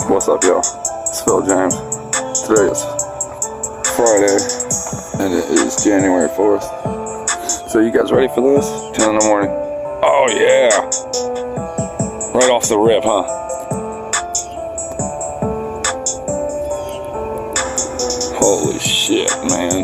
What's up, y'all? It's Phil James. Today is Friday, and it is January 4th. So you guys ready for this? 10 in the morning. Oh yeah! Right off the rip, huh? Holy shit, man.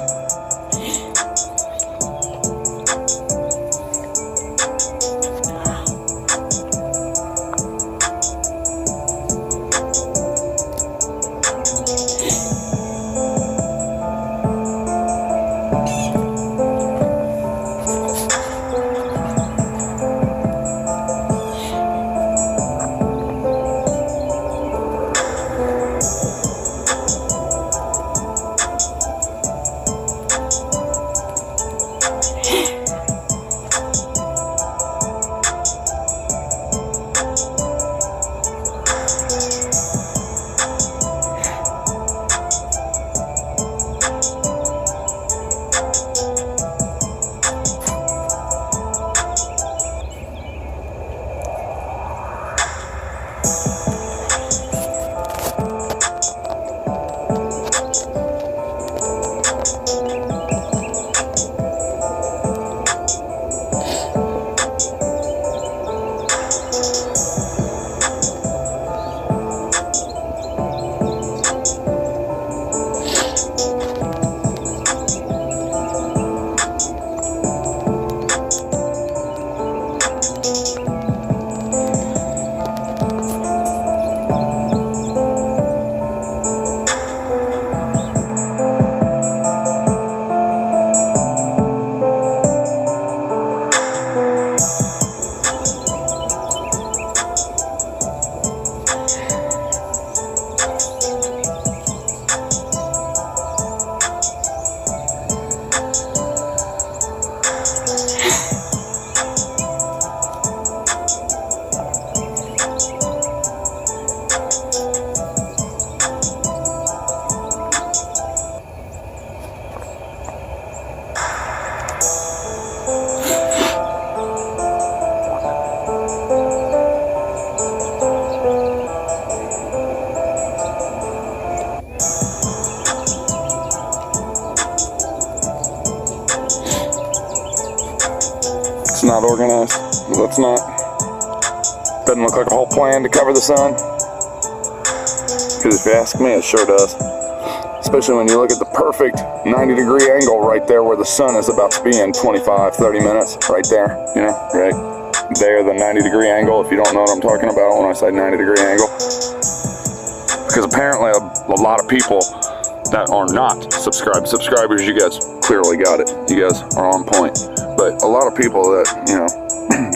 It's not organized. That's not. Doesn't look like a whole plan to cover the sun. Because if you ask me, it sure does. Especially when you look at the perfect 90-degree angle right there where the sun is about to be in 25, 30 minutes. Right there, you know, right there, the 90-degree angle, if you don't know what I'm talking about when I say 90-degree angle. Because apparently a lot of people that are not subscribers, you guys clearly got it. You guys are on point. But a lot of people that, you know,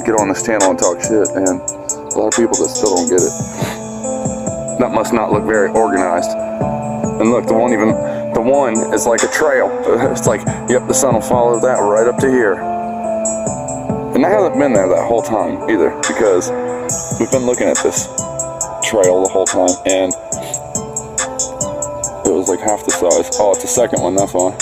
get on this channel and talk shit, and a lot of people that still don't get it. That must not look very organized. And look, the one is like a trail. It's like, yep, the sun will follow that right up to here. And I haven't been there that whole time either, because we've been looking at this trail the whole time, and it was like half the size. Oh, it's the second one, that's why.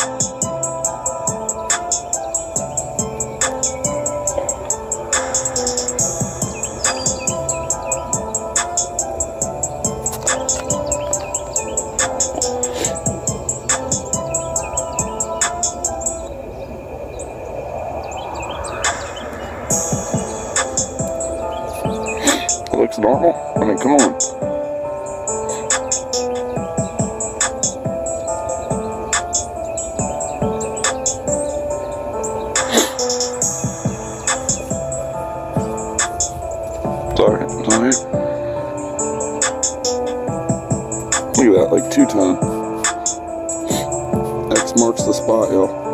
It looks normal. I mean, come on. Sorry. Look at that, like 2-ton. X marks the spot, y'all.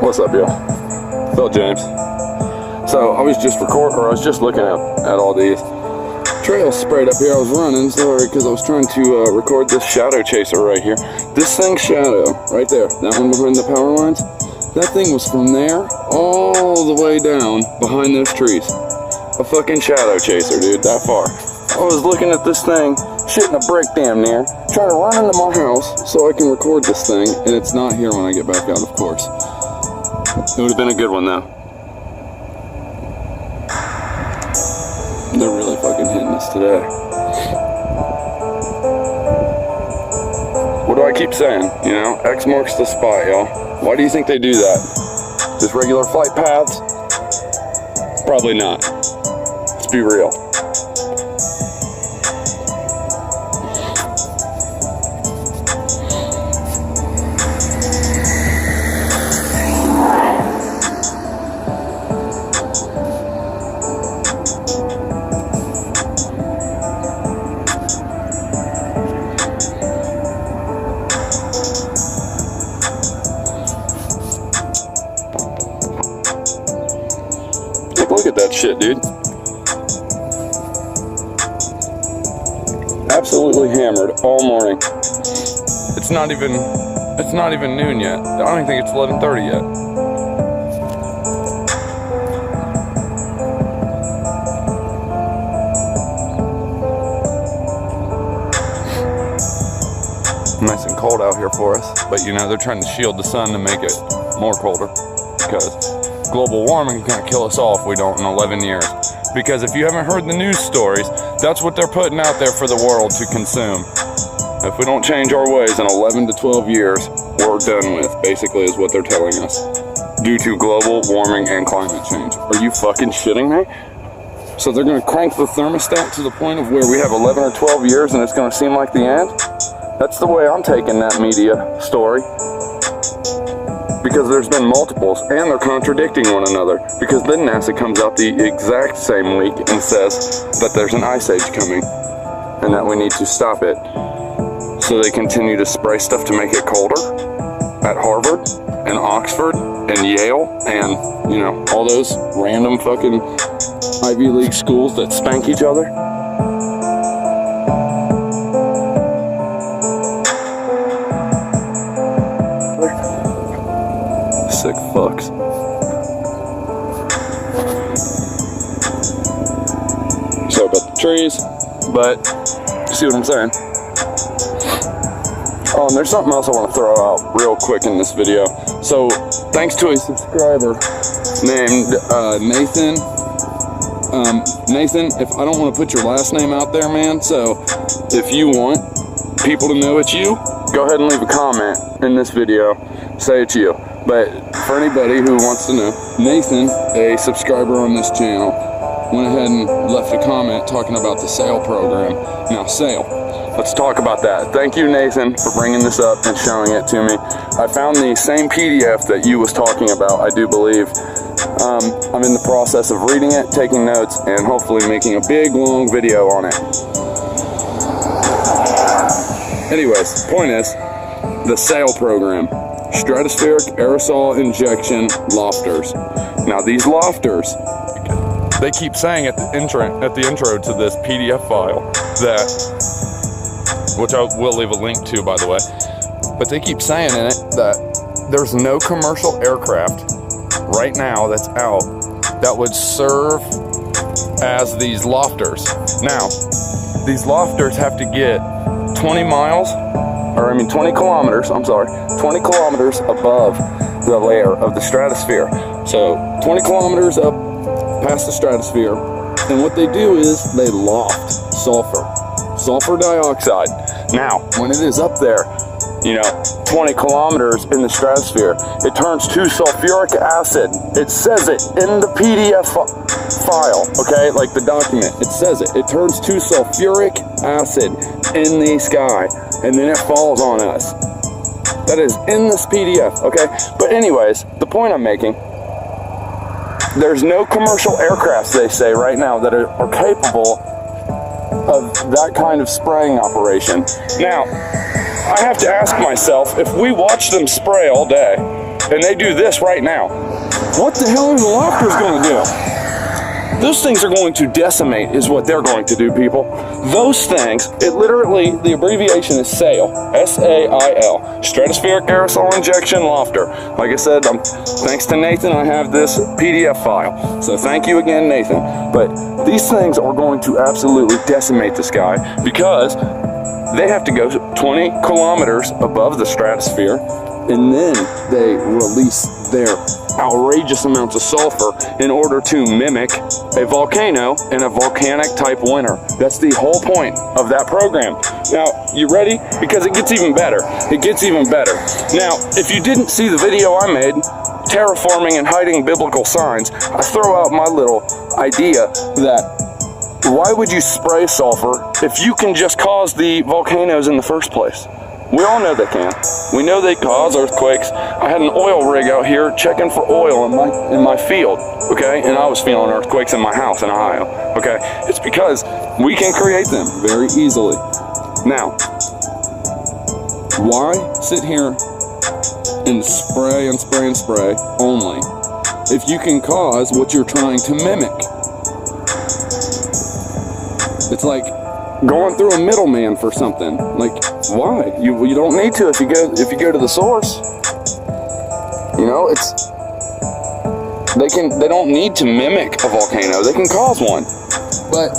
What's up, y'all? Phil James. So I was just looking at all these trails sprayed up here. I was running, sorry, because I was trying to record this shadow chaser right here. This thing's shadow, right there, that one behind the power lines, that thing was from there all the way down behind those trees. A fucking shadow chaser, dude, that far. I was looking at this thing, shitting a brick damn near, trying to run into my house so I can record this thing, and it's not here when I get back out, of course. It would have been a good one, though. us today. What do I keep saying? You know, X marks the spot, y'all. Why do you think they do that? Just regular flight paths? Probably not. Let's be real. Look at that shit, dude. Absolutely hammered all morning. It's not even noon yet. I don't even think it's 11:30 yet. Nice and cold out here for us, but you know, they're trying to shield the sun to make it more colder because global warming is going to kill us all if we don't in 11 years. Because if you haven't heard the news stories, that's what they're putting out there for the world to consume. If we don't change our ways in 11 to 12 years, we're done with, basically is what they're telling us. Due to global warming and climate change. Are you fucking shitting me? So they're going to crank the thermostat to the point of where we have 11 or 12 years and it's going to seem like the end? That's the way I'm taking that media story. Because there's been multiples, and they're contradicting one another. Because then NASA comes out the exact same week and says that there's an ice age coming, and that we need to stop it. So they continue to spray stuff to make it colder at Harvard, and Oxford, and Yale, and, you know, all those random fucking Ivy League schools that spank each other. Sick fucks. Sorry about the trees, but you see what I'm saying? Oh, and there's something else I want to throw out real quick in this video. So, thanks to a subscriber named Nathan. Nathan, if I don't want to put your last name out there, man, so if you want people to know it's you, go ahead and leave a comment in this video. Say it's you. But for anybody who wants to know, Nathan, a subscriber on this channel, went ahead and left a comment talking about the SAIL program. Now, SAIL, let's talk about that. Thank you, Nathan, for bringing this up and showing it to me. I found the same PDF that you was talking about, I do believe. I'm in the process of reading it, taking notes, and hopefully making a big, long video on it. Anyways, point is, the SAIL program. Stratospheric aerosol injection lofters. Now these lofters, they keep saying at the intro to this PDF file that, which I will leave a link to, by the way, but they keep saying in it that there's no commercial aircraft right now that's out that would serve as these lofters. Now, these lofters have to get 20 kilometers, 20 kilometers above the layer of the stratosphere. So 20 kilometers up past the stratosphere, and what they do is they loft sulfur dioxide. Now, when it is up there, you know, 20 kilometers in the stratosphere, it turns to sulfuric acid. It says it in the PDF file, okay, like the document, it says it. It turns to sulfuric acid in the sky, and then it falls on us. That is in this PDF, okay? But anyways, the point I'm making, there's no commercial aircrafts, they say right now, that are capable of that kind of spraying operation. Now, I have to ask myself, if we watch them spray all day, and they do this right now, what the hell are the lofters going to do? Those things are going to decimate, is what they're going to do, people. Those things, it literally, the abbreviation is SAIL, S-A-I-L, Stratospheric Aerosol Injection Lofter. Like I said, thanks to Nathan, I have this PDF file. So thank you again, Nathan. But these things are going to absolutely decimate the sky because they have to go 20 kilometers above the stratosphere and then they release their outrageous amounts of sulfur in order to mimic a volcano and a volcanic type winter. That's the whole point of that program. Now, you ready? Because it gets even better. It gets even better. Now, if you didn't see the video I made, terraforming and hiding biblical signs, I throw out my little idea that why would you spray sulfur if you can just cause the volcanoes in the first place? We all know they can. We know they cause earthquakes. I had an oil rig out here checking for oil in my field, okay? And I was feeling earthquakes in my house in Ohio, okay? It's because we can create them very easily. Now, why sit here and spray and spray and spray only if you can cause what you're trying to mimic? It's like going through a middleman for something. Like, why? You don't need to if you go to the source. You know, they don't need to mimic a volcano. They can cause one. But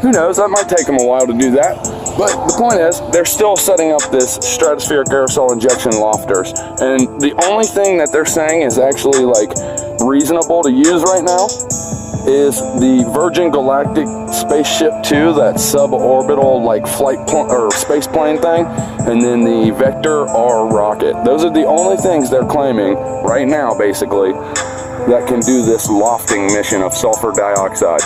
who knows? That might take them a while to do that. But the point is, they're still setting up this stratospheric aerosol injection lofters, and the only thing that they're saying is actually like reasonable to use right now is the Virgin Galactic Spaceship 2, that suborbital like flight or space plane thing, and then the Vector R rocket. Those are the only things they're claiming right now, basically, that can do this lofting mission of sulfur dioxide.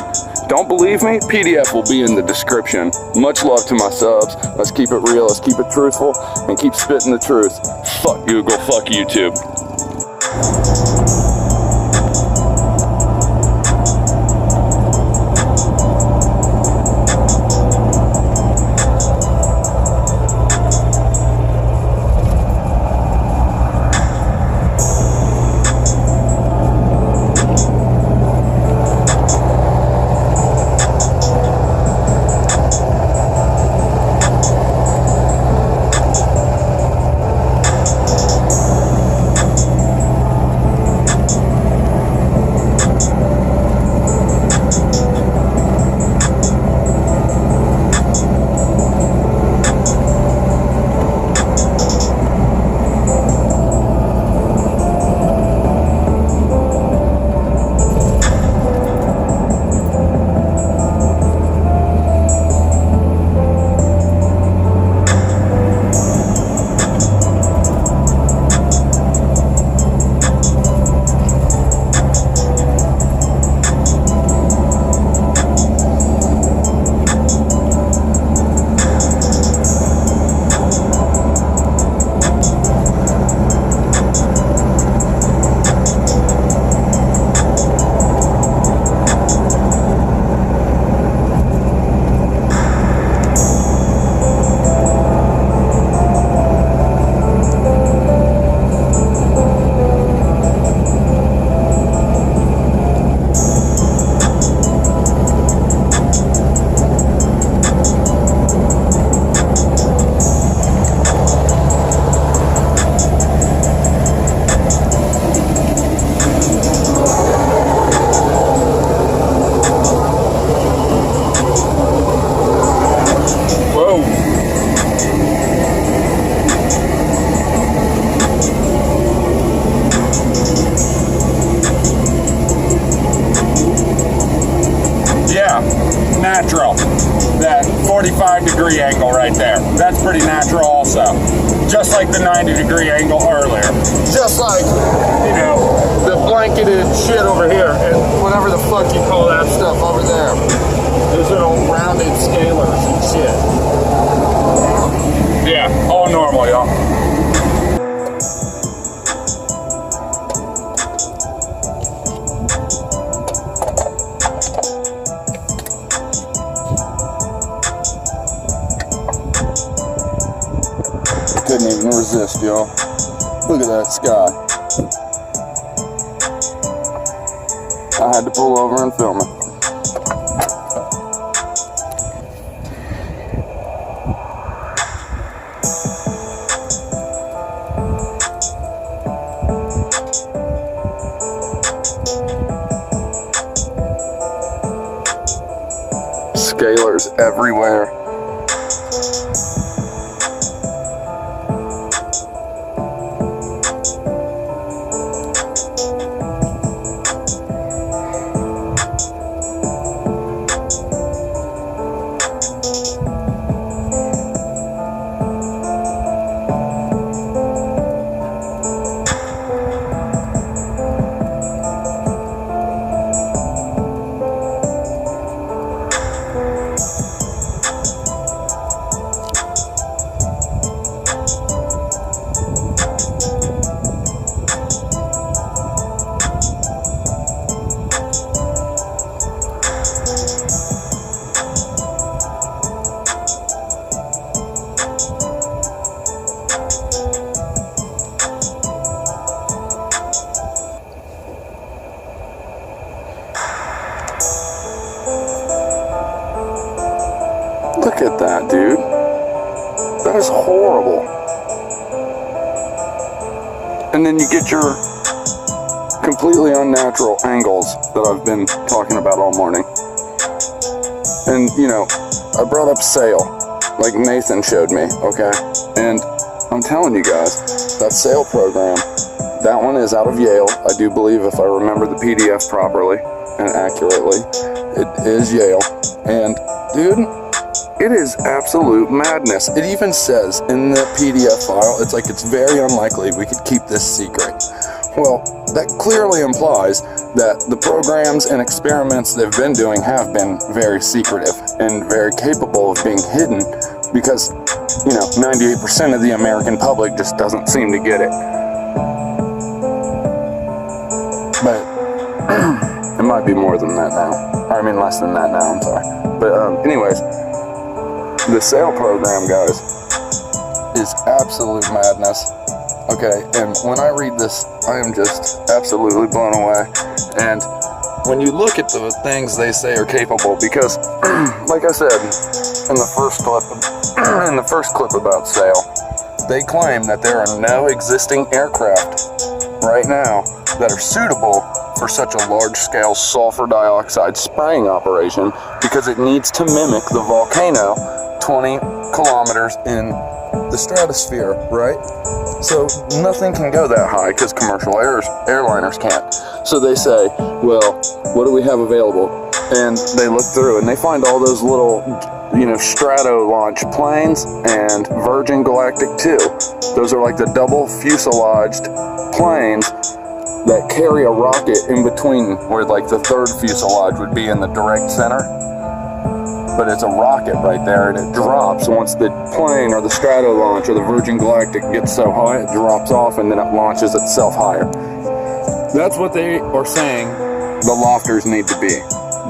Don't believe me? PDF will be in the description. Much love to my subs. Let's keep it real, let's keep it truthful, and keep spitting the truth. Fuck Google, fuck YouTube. Natural. That 45-degree angle right there. That's pretty natural also. Just like the 90-degree angle earlier. Just like, you know, the blanketed shit over here and whatever the fuck you call that stuff over there. Those little rounded scalars and shit. Yeah, all normal, y'all. Couldn't even resist, y'all. Look at that sky. I had to pull over and film it. Scalars everywhere. Look at that, dude. That is horrible. And then you get your completely unnatural angles that I've been talking about all morning. And, you know, I brought up sail, like Nathan showed me, okay? And I'm telling you guys, that sail program, that one is out of Yale. I do believe, if I remember the PDF properly and accurately, it is Yale. And, dude, it is absolute madness. It even says in the PDF file, it's like it's very unlikely we could keep this secret. Well, that clearly implies that the programs and experiments they've been doing have been very secretive and very capable of being hidden because, you know, 98% of the American public just doesn't seem to get it. But it might be more than that now. I mean, less than that now, I'm sorry. But anyways, the sail program, guys, is absolute madness. Okay, and when I read this, I am just absolutely blown away. And when you look at the things they say are capable, because, like I said in the first clip about sail, they claim that there are no existing aircraft right now that are suitable for such a large-scale sulfur dioxide spraying operation because it needs to mimic the volcano 20 kilometers in the stratosphere, right? So nothing can go that high because commercial airliners can't. So they say, well, what do we have available? And they look through and they find all those little, you know, strato launch planes and Virgin Galactic 2. Those are like the double fuselaged planes that carry a rocket in between, where like the third fuselage would be in the direct center. But it's a rocket right there, and it drops once the plane or the strato launch or the Virgin Galactic gets so high, it drops off and then it launches itself higher. That's what they are saying the lofters need to be.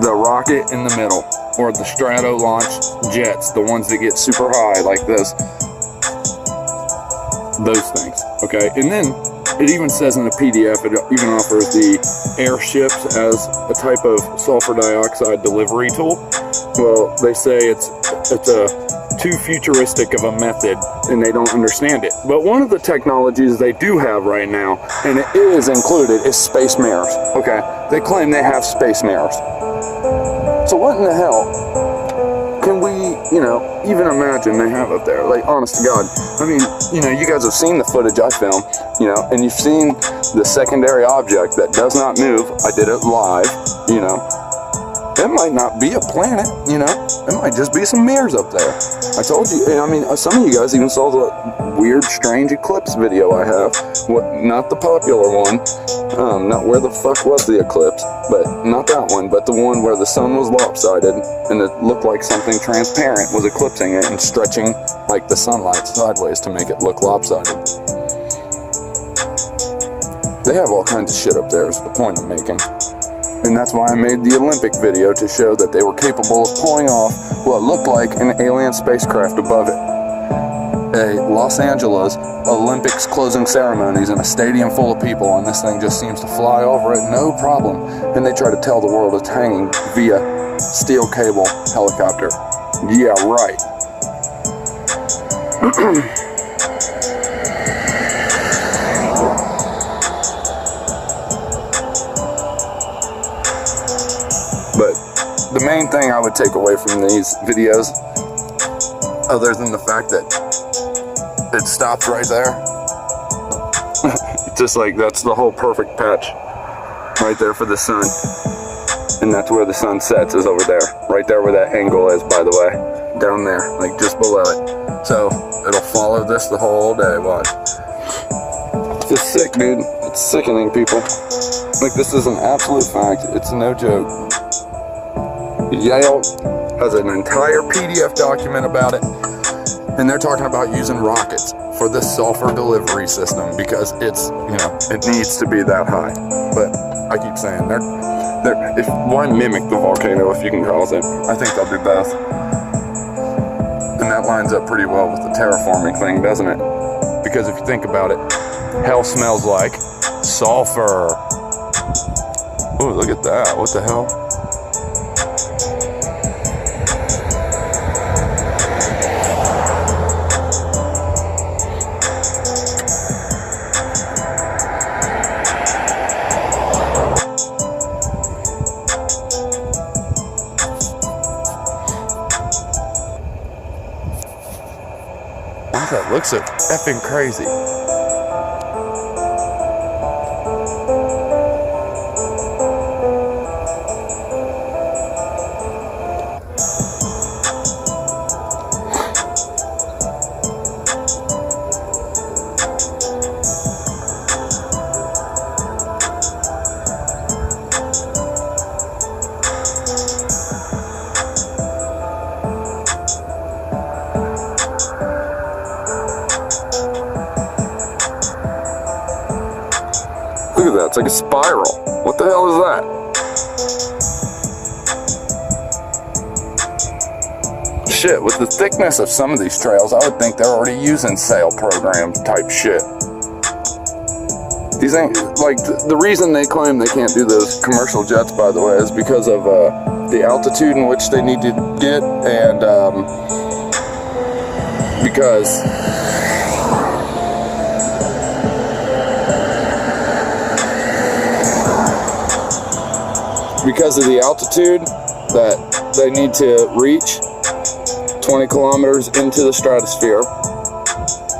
The rocket in the middle, or the strato launch jets, the ones that get super high like this. Those things, okay? And then it even says in the PDF, it even offers the airships as a type of sulfur dioxide delivery tool. Well, they say it's too futuristic of a method and they don't understand it. But one of the technologies they do have right now, and it is included, is space mirrors, okay? They claim they have space mirrors. So what in the hell can we, you know, even imagine they have up there? Like, honest to God. I mean, you know, you guys have seen the footage I filmed, you know, and you've seen the secondary object that does not move. I did it live, you know. It might not be a planet, you know. It might just be some mirrors up there. I told you, I mean, some of you guys even saw the weird, strange eclipse video I have. Not the popular one. Not where the fuck was the eclipse, but not that one, but the one where the sun was lopsided and it looked like something transparent was eclipsing it and stretching like the sunlight sideways to make it look lopsided. They have all kinds of shit up there is the point I'm making. And that's why I made the Olympic video, to show that they were capable of pulling off what looked like an alien spacecraft above it. A Los Angeles Olympics closing ceremonies in a stadium full of people, and this thing just seems to fly over it, no problem. And they try to tell the world it's hanging via steel cable helicopter. Yeah, right. But the main thing I would take away from these videos, other than the fact that it stops right there, just like that's the whole perfect patch right there for the sun. And that's where the sun sets, is over there. Right there where that angle is, by the way. Down there, like just below it. So it'll follow this the whole day, watch. It's just sick, dude. It's sickening, people. Like, this is an absolute fact. It's no joke. Yale has an entire PDF document about it, and they're talking about using rockets for this sulfur delivery system because it's, you know, it needs to be that high. But I keep saying why mimic the volcano if you can cause it? I think they'll do both. And that lines up pretty well with the terraforming thing, doesn't it? Because if you think about it, hell smells like sulfur. Oh, look at that. What the hell? does that look so effing crazy? Look at that, it's like a spiral. What the hell is that? Shit, with the thickness of some of these trails, I would think they're already using sail program type shit. These ain't, like, the reason they claim they can't do those commercial jets, by the way, is because of the altitude in which they need to get, and because of the altitude that they need to reach 20 kilometers into the stratosphere,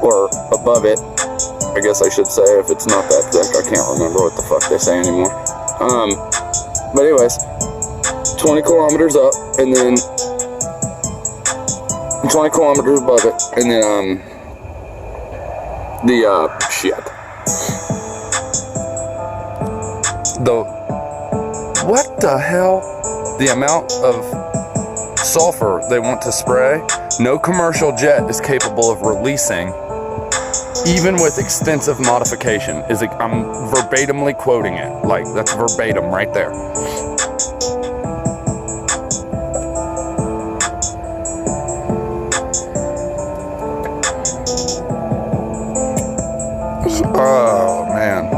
or above it, I guess I should say, if it's not that thick. I can't remember what the fuck they say anymore. But anyways, 20 kilometers up, and then 20 kilometers above it, and then what the hell? The amount of sulfur they want to spray, no commercial jet is capable of releasing, even with extensive modification. I'm verbatimly quoting it. Like, that's verbatim right there. Oh, man.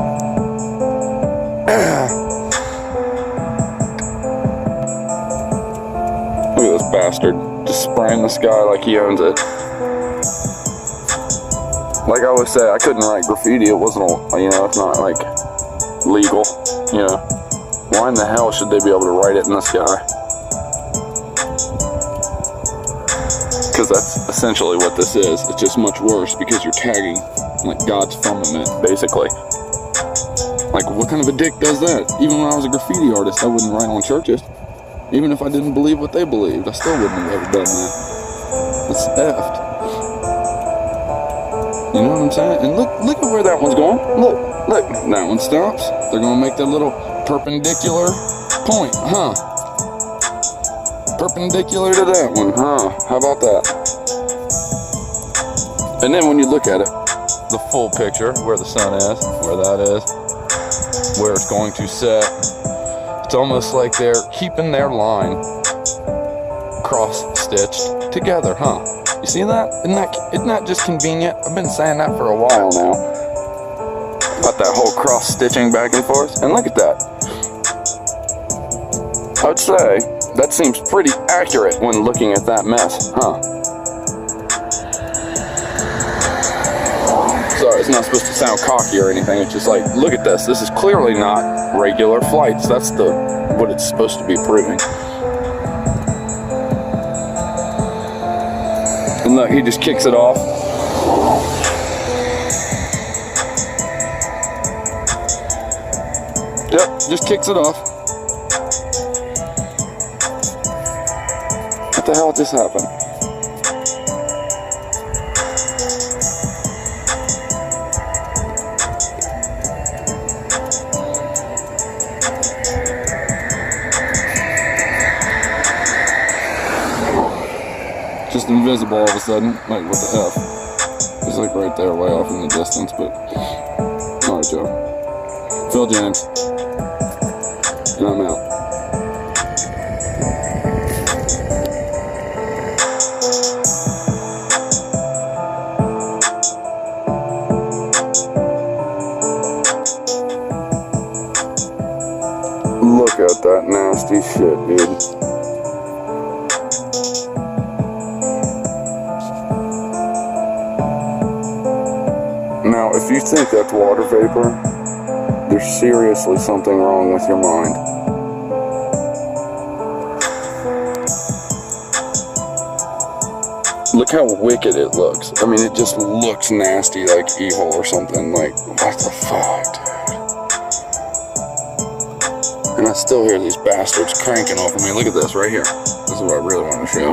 Look at this bastard, just spraying the sky like he owns it. Like I always say, I couldn't write graffiti. It wasn't, it's not like legal, Why in the hell should they be able to write it in the sky? Because that's essentially what this is. It's just much worse because you're tagging, like, God's firmament, basically. Like, what kind of a dick does that? Even when I was a graffiti artist, I wouldn't write on churches. Even if I didn't believe what they believed, I still wouldn't have ever done that. It's effed. You know what I'm saying? And look at where that one's going. Look, that one stops. They're gonna make that little perpendicular point, huh? Perpendicular to that one, huh? How about that? And then when you look at it, the full picture, where the sun is, where that is, where it's going to set, it's almost like they're keeping their line cross-stitched together, huh? You see that? Isn't that just convenient? I've been saying that for a while now. About that whole cross-stitching back and forth. And look at that. I'd say that seems pretty accurate when looking at that mess, huh? Sorry, it's not supposed to sound cocky or anything. It's just like, look at this. This is clearly not regular flights. That's what it's supposed to be proving. And look, he just kicks it off. Yep, just kicks it off. What the hell just happened? Just invisible all of a sudden. Like, what the F? It's like right there, way off in the distance, but... Alright, Joe. Phil James. And I'm out. Look at that nasty shit, dude. Now, if you think that's water vapor, there's seriously something wrong with your mind. Look how wicked it looks. I mean, it just looks nasty, like evil or something. Like, what the fuck, dude? And I still hear these bastards cranking over me. Look at this right here. This is what I really want to show.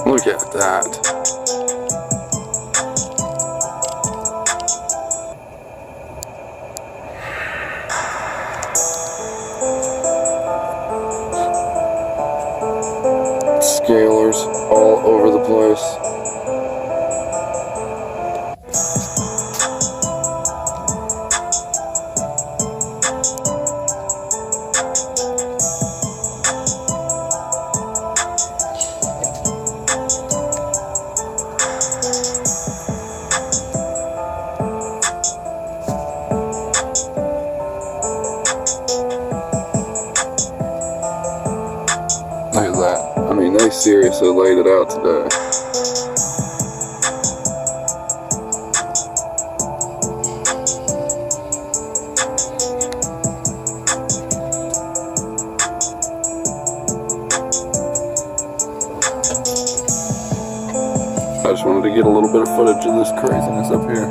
Look at that. Scalers all over the place. Look at that. I mean, they seriously laid it out today. I just wanted to get a little bit of footage of this craziness up here.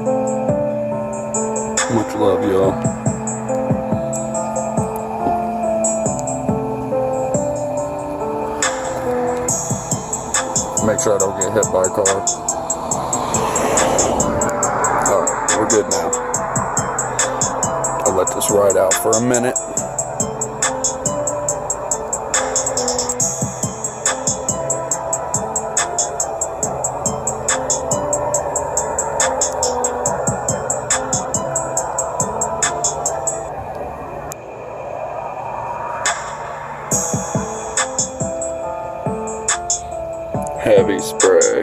Much love, y'all. Make sure I don't get hit by a car. Alright, we're good now. I'll let this ride out for a minute. Heavy spray.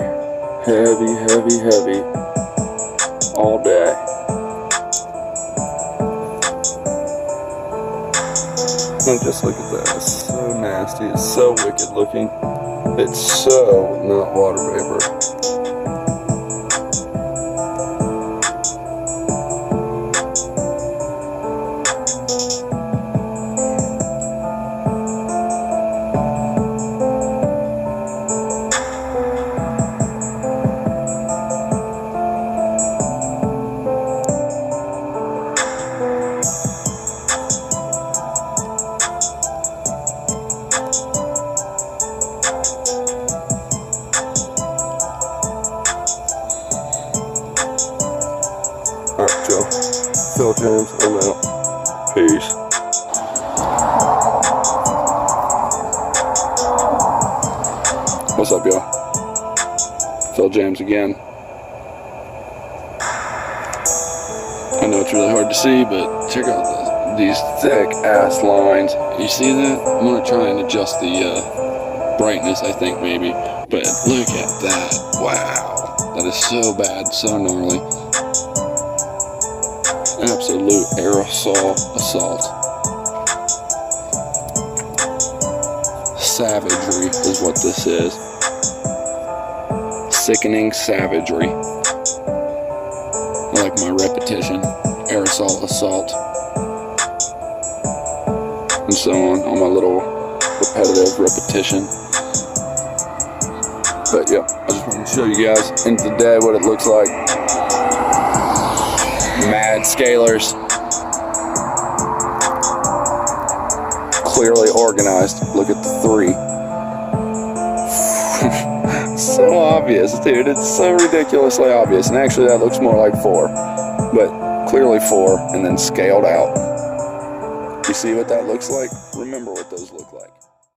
Heavy, heavy, heavy. All day. And just look at that. It's so nasty. It's so wicked looking. It's so not water vapor. Alright, Joe. Phil James, I'm out. Peace. What's up, y'all? Phil James again. I know it's really hard to see, but check out these thick ass lines. You see that? I'm gonna try and adjust the brightness, I think, maybe. But look at that. Wow. That is so bad, so gnarly. Absolute aerosol assault. Savagery is what this is. Sickening savagery. I like my repetition. Aerosol assault. And so on my little repetitive repetition. But yeah, I just wanted to show you guys into the day what it looks like. Mad scalers. Clearly organized. Look at the 3. So obvious, dude. It's so ridiculously obvious. And actually that looks more like 4. But clearly 4 and then scaled out. You see what that looks like? Remember what those look like.